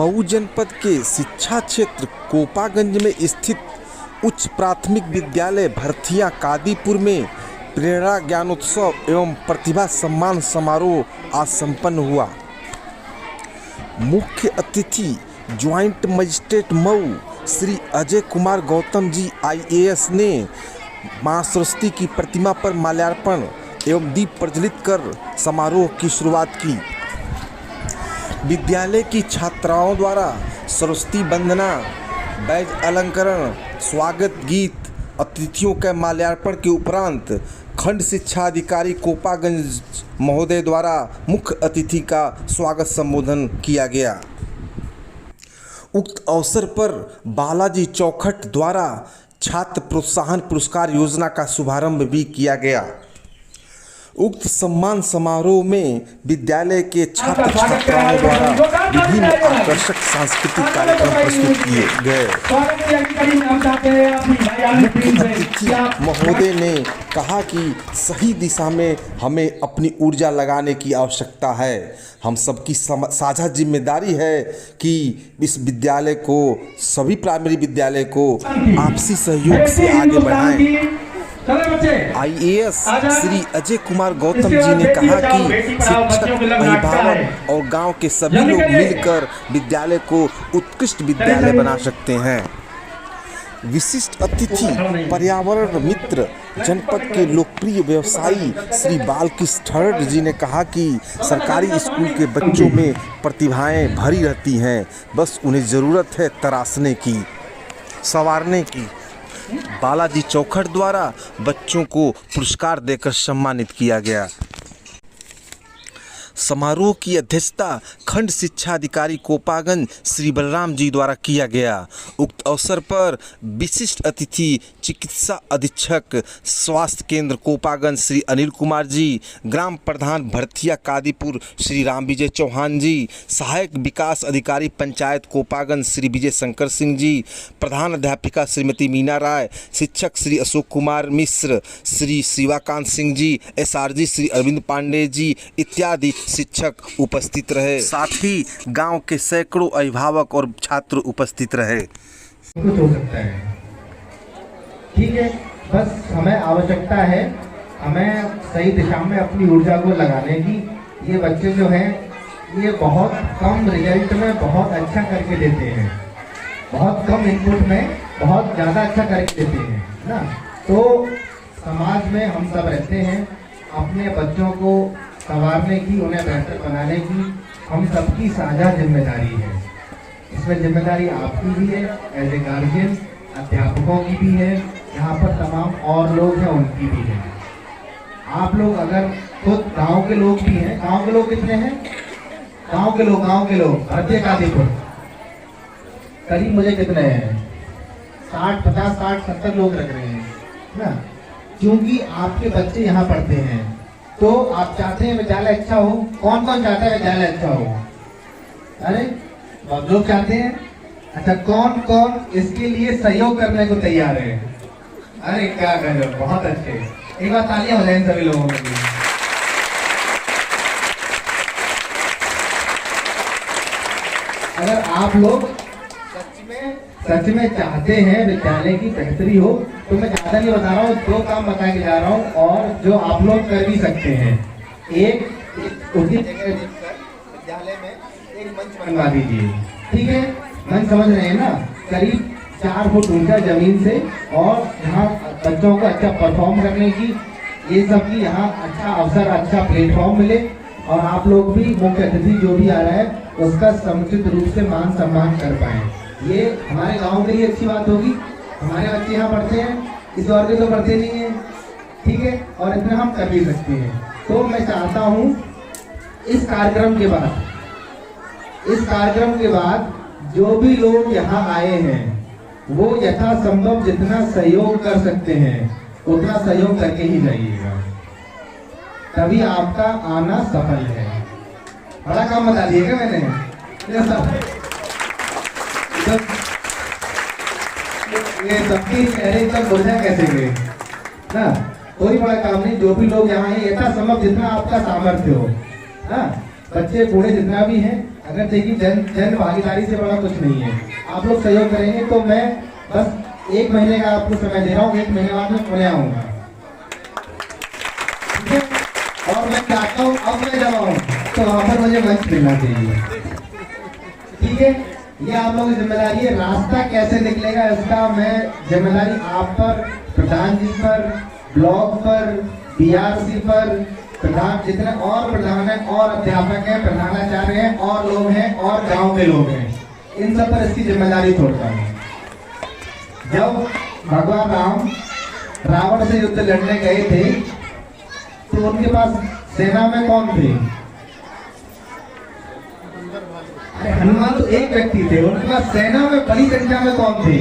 मऊ जनपद के शिक्षा क्षेत्र कोपागंज में स्थित उच्च प्राथमिक विद्यालय भरथिया कादीपुर में प्रेरणा ज्ञानोत्सव एवं प्रतिभा सम्मान समारोह आज संपन्न हुआ। मुख्य अतिथि joint magistrate Mau Shri Ajay Kumar Gautam ji IAS ने मां सरस्वती की प्रतिमा पर माल्यार्पण एवं दीप प्रज्वलित कर समारोह की शुरुआत की। विद्यालय की छात्राओं द्वारा सरस्वती वंदना, बैज अलंकरण, स्वागत गीत, अतिथियों के माल्यार्पण के उपरांत खंड शिक्षा अधिकारी कोपागंज महोदय द्वारा मुख्य अतिथि का स्वागत संबोधन किया गया। उक्त अवसर पर बालाजी चौखट द्वारा छात्र प्रोत्साहन पुरस्कार योजना का शुभारंभ भी किया गया। उक्त सम्मान समारोह में विद्यालय के छात्र छात्राओं द्वारा विभिन्न आकर्षक सांस्कृतिक कार्यक्रम प्रस्तुत किए गए। मुख्य अतिथि महोदय ने कहा कि सही दिशा में हमें अपनी ऊर्जा लगाने की आवश्यकता है। हम सबकी साझा जिम्मेदारी है कि इस विद्यालय को, सभी प्राइमरी विद्यालय को आपसी सहयोग से आगे बढ़ाएं। IAS श्री अजय कुमार गौतम जी ने कहा कि शिक्षक, अभिभावक और गांव के सभी लोग मिलकर विद्यालय को उत्कृष्ट विद्यालय बना सकते हैं। विशिष्ट अतिथि पर्यावरण मित्र जनपद के लोकप्रिय व्यवसायी श्री बालकृष्ण ठरड जी ने कहा कि सरकारी स्कूल के बच्चों में प्रतिभाएं भरी रहती हैं, बस उन्हें ज़रूरत है तराशने की, संवारने की। बालाजी चौखट द्वारा बच्चों को पुरस्कार देकर सम्मानित किया गया। समारोह की अध्यक्षता खंड शिक्षा अधिकारी कोपागंज श्री बलराम जी द्वारा किया गया। उक्त अवसर पर विशिष्ट अतिथि चिकित्सा अधीक्षक स्वास्थ्य केंद्र कोपागंज श्री अनिल कुमार जी, ग्राम प्रधान भरथिया कादीपुर श्री राम विजय चौहान जी, सहायक विकास अधिकारी पंचायत कोपागंज श्री विजय शंकर सिंह जी, प्रधान अध्यापिका श्रीमती मीना राय, शिक्षक श्री अशोक कुमार मिश्र, श्री शिवाकांत सिंह जी, SRG श्री अरविंद पांडे जी इत्यादि शिक्षक उपस्थित रहे। साथ ही गांव के सैकड़ों अभिभावक और छात्र उपस्थित रहे। कुछ हो सकता है, ठीक है, बस हमें आवश्यकता है, हमें सही दिशा में अपनी ऊर्जा को लगाने की। ये बच्चे जो हैं ये बहुत कम रिजल्ट में बहुत अच्छा करके देते हैं, बहुत कम इनपुट में बहुत ज़्यादा अच्छा करके देते हैं ना। तो समाज में हम सब रहते हैं, अपने बच्चों को संवारने की, उन्हें बेहतर बनाने की हम सबकी साझा जिम्मेदारी है। इसमें जिम्मेदारी आपकी भी है एज ए गार्जियन, अध्यापकों की भी है, यहाँ पर तमाम और लोग हैं उनकी भी है। आप लोग अगर खुद गांव के लोग भी हैं, गांव के लोग कितने हैं? गांव के लोग भरथिया कादीपुर करीब मुझे कितने हैं? 60, 50, 60, 70 लोग लग रहे हैं ना। क्योंकि आपके बच्चे यहाँ पढ़ते हैं तो आप चाहते हैं विद्यालय अच्छा हो। कौन कौन चाहता है विद्यालय अच्छा हो? अरे बहुत लोग चाहते हैं। अच्छा, कौन कौन इसके लिए सहयोग करने को तैयार है? अरे क्या गजब, बहुत अच्छे। एक बार तालियां हो जाएं सभी लोगों के लिए। अगर आप लोग सच में चाहते हैं विद्यालय की बेहतरी हो तो मैं ज़्यादा नहीं बता रहा हूँ, 2 काम बता के जा रहा हूँ और जो आप लोग कर भी सकते हैं। एक उसी जगह विद्यालय में एक मंच बनवा दीजिए, ठीक है? मंच समझ रहे हैं ना, करीब 4 फुट ऊंचा जमीन से, और यहाँ बच्चों को अच्छा परफॉर्म करने की, ये सब की यहाँ अच्छा अवसर, अच्छा प्लेटफॉर्म मिले, और आप लोग भी, मुख्य अतिथि जो भी आ रहा है उसका समुचित रूप से मान सम्मान कर पाए। ये हमारे गांव के लिए अच्छी बात होगी। हमारे बच्चे यहाँ पढ़ते हैं, इस दौर के तो पढ़ते नहीं हैं, ठीक है, और इतना हम कर भी सकते हैं। तो मैं चाहता हूँ इस कार्यक्रम के बाद जो भी लोग यहाँ आए हैं वो यथासंभव जितना सहयोग कर सकते हैं उतना सहयोग करके ही जाइएगा, तभी आपका आना सफल है। बड़ा काम बता दिएगा मैंने। ये सबकी चेहरे तक बोझा कैसे गए ना, कोई बड़ा काम नहीं। जो भी लोग यहाँ हैं यथासंभव जितना आपका सामर्थ्य हो, हाँ, बच्चे बूढ़े जितना भी हैं, अगर देखिए जन भागीदारी से बड़ा कुछ नहीं है। आप लोग सहयोग करेंगे तो मैं बस 1 महीने का आपको समय दे रहा हूँ, 1 महीने बाद में पुणे आऊँगा, ठीक है? और मैं चाहता हूँ अब मैं जब आऊँ तो वहाँ पर मुझे मंच मिलना चाहिए, ठीक है? ये आप लोगों की जिम्मेदारी है। रास्ता कैसे निकलेगा इसका मैं जिम्मेदारी आप पर, प्रधान जी पर, ब्लॉक पर, बीआरसी पर, प्रधान जितने और प्रधान हैं और अध्यापक हैं, प्रधानाचार्य हैं और लोग हैं और गांव के लोग हैं, इन सब पर इसकी जिम्मेदारी छोड़ता हूँ। जब भगवान राम रावण से युद्ध लड़ने गए थे तो उनके पास सेना में कौन थे? अरे हनुमान तो एक व्यक्ति थे, उनके पास सेना में बड़ी संख्या में कौन थे?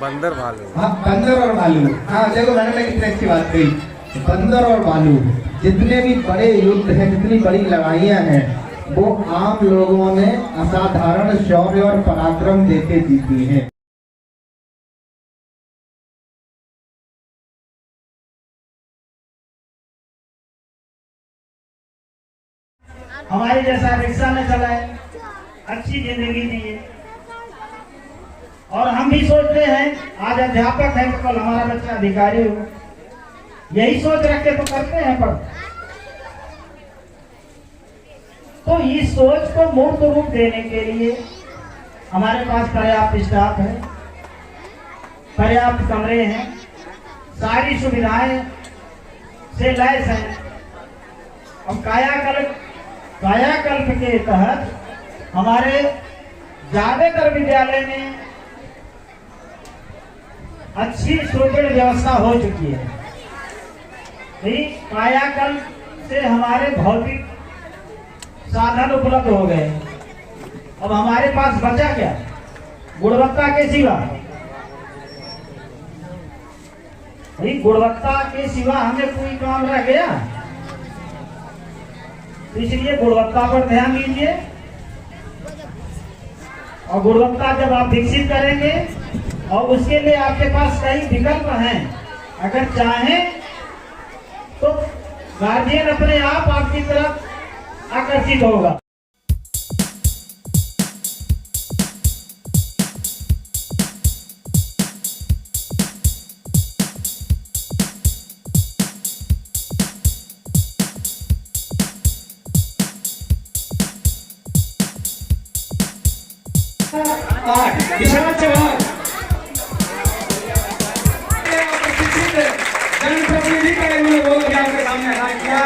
बंदर भालू। हाँ, बंदर और भालू। हाँ देखो मैंने कितनी अच्छी बात कही, बंदर और भालू। जितने भी बड़े युद्ध हैं, जितनी बड़ी लड़ाइयाँ हैं, वो आम लोगों ने असाधारण शौर्य और पराक्रम देके जीती हैं। हमारे जैसा रिक्शा में चलाए, अच्छी जिंदगी जिए। और हम भी सोचते हैं आज अध्यापक है तो कल हमारा बच्चा अधिकारी हो, यही सोच रख के तो करते हैं। पर तो इस सोच को मूर्त रूप देने के लिए हमारे पास पर्याप्त स्टाफ है, पर्याप्त कमरे हैं, सारी सुविधाएं से लैस हैं। अब कायाकल्प के तहत हमारे ज्यादातर विद्यालय में अच्छी सुदृढ़ व्यवस्था हो चुकी है। कायाकल्प से हमारे भौतिक साधन उपलब्ध हो गए। अब हमारे पास बचा क्या गुणवत्ता के सिवा? गुणवत्ता के सिवा हमें कोई काम रह गया? इसलिए गुणवत्ता पर ध्यान दीजिए। और गुणवत्ता जब आप विकसित करेंगे और उसके लिए आपके पास कई विकल्प हैं, अगर चाहें तो गार्जियन अपने आप आपकी तरफ आकर्षित होगा। विशाल चौहान जनप्रतिनिधि का इन्होंने बोल के आपके सामने ऐलान किया।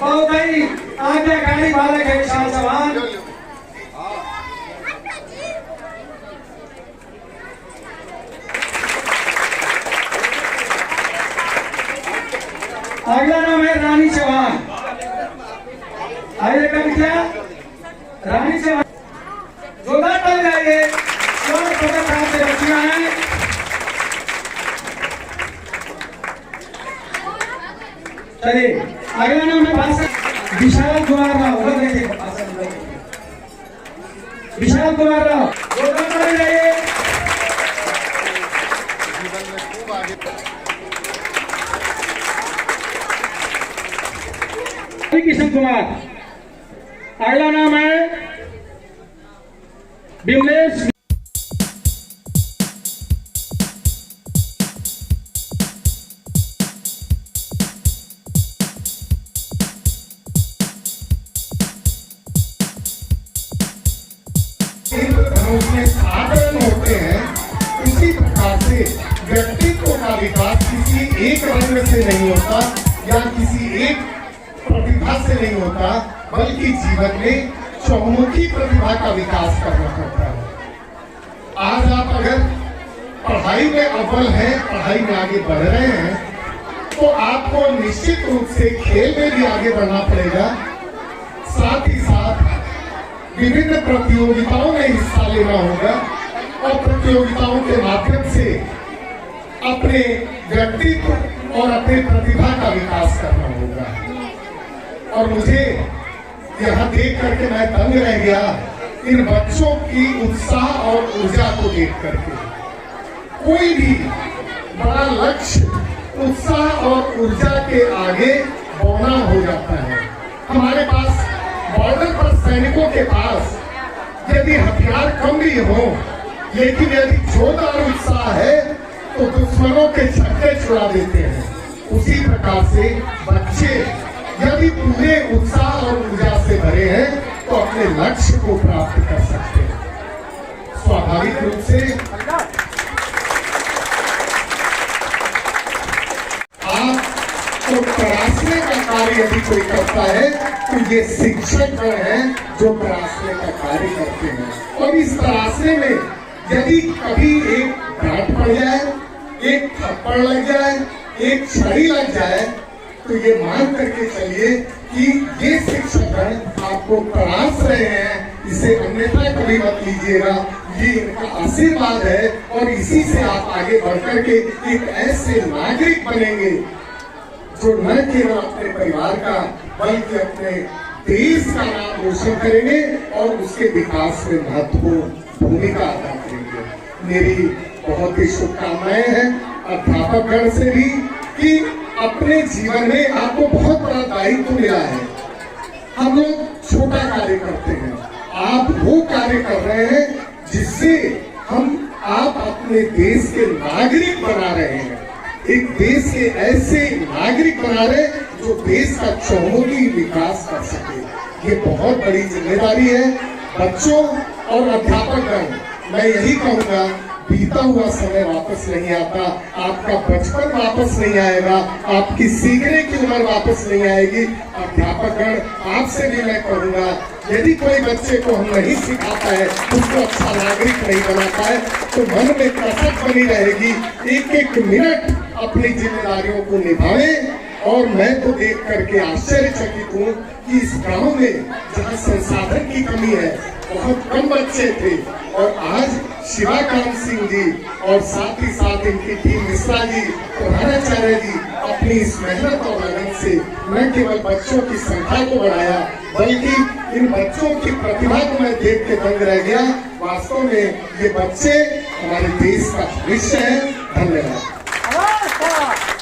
बहुत ही आज्ञाकारी बालक है विशाल चौहान। अगला नाम है रानी चौहान। आइए कब क्या रानी चौहान जोरदार ताली जाइए। से बच्चियां हैं। चलिए अगला नाम है विशाल कुमार राव। उधर देखिए विशाल कुमार राव, जोरदार ताली जाइए। किशन कुमार। अगला नाम है विमलेश। उसमें साधन होते हैं, उसी प्रकार से व्यक्तित्व का विकास किसी एक रंग से नहीं होता या किसी एक प्रतिभा से नहीं होता, बल्कि जीवन में चौमुखी प्रतिभा का विकास करना पड़ता है। आज आप अगर पढ़ाई में अव्वल हैं, पढ़ाई में आगे बढ़ रहे हैं, तो आपको निश्चित रूप से खेल में भी आगे बढ़ना पड़ेगा। साथ ही साथ विभिन्न प्रतियोगिताओं में हिस्सा लेना होगा और प्रतियोगिताओं के माध्यम से अपने व्यक्तित्व और अपने प्रतिभा का विकास करना होगा। और मुझे यहाँ देख करके मैं दंग रह गया इन बच्चों की उत्साह और ऊर्जा को देख करके। कोई भी बड़ा लक्ष्य उत्साह और ऊर्जा के आगे बौना हो जाता है। हमारे पास बॉर्डर पर सैनिकों के पास यदि हथियार कम भी हो, लेकिन यदि जोरदार उत्साह है तो दुश्मनों के छक्के छुड़ा देते हैं। उसी प्रकार से बच्चे यदि पूरे उत्साह और ऊर्जा से भरे हैं तो अपने लक्ष्य को प्राप्त कर सकते हैं। स्वाभाविक रूप से आपको तराशने का कार्य यदि कोई करता है तो ये शिक्षक गण हैं जो तराशने का कार्य करते हैं। और इस तराशने में यदि कभी एक डांट पड़ जाए, एक थप्पड़ लग जाए, एक छड़ी लग जाए, तो ये मान करके चलिए कि ये शिक्षकगण आपको तराश रहे हैं, इसे अन्यथा कभी मत लीजिएगा। ये इनका आशीर्वाद है और इसी से आप आगे बढ़कर के एक ऐसे नागरिक बनेंगे जो न केवल अपने परिवार का बल्कि अपने देश का नाम रोशन करेंगे और उसके विकास में महत्वपूर्ण भूमिका अदा करेंगे। मेरी बहुत ही शुभकामनाएं हैं अध्यापकगण से भी कि अपने जीवन में आपको बहुत बड़ा दायित्व मिला है। हम लोग छोटा कार्य करते हैं, आप वो कार्य कर रहे हैं जिससे आप अपने देश के नागरिक बना रहे हैं, एक देश के ऐसे नागरिक बना रहे जो देश का चहुमुखी विकास कर सके। ये बहुत बड़ी जिम्मेदारी है। बच्चों और अध्यापकगण, मैं यही कहूंगा, बीता हुआ समय वापस नहीं आता, आपका बचपन वापस नहीं आएगा, आपकी सीखने की उम्र वापस नहीं आएगी। अध्यापकगण, आपसे भी मैं कहूंगा, यदि कोई बच्चे को हम नहीं सिखाता है, उसको अच्छा नागरिक नहीं बनाता है, तो मन में कसक बनी रहेगी। एक एक मिनट अपनी जिम्मेदारियों को निभाएं। और मैं तो देख करके आश्चर्यचकित हूँ कि इस गांव में जहाँ संसाधन की कमी है, बहुत कम बच्चे थे, और आज शिवाकांत सिंह जी और साथ ही साथ इनकी टीम मिश्रा जी, प्रधानाचार्य जी अपनी इस मेहनत और लगन से न केवल बच्चों की संख्या को बढ़ाया, बल्कि इन बच्चों की प्रतिभा को मैं देख के दंग रह गया। वास्तव में ये बच्चे हमारे देश का भविष्य है। धन्यवाद।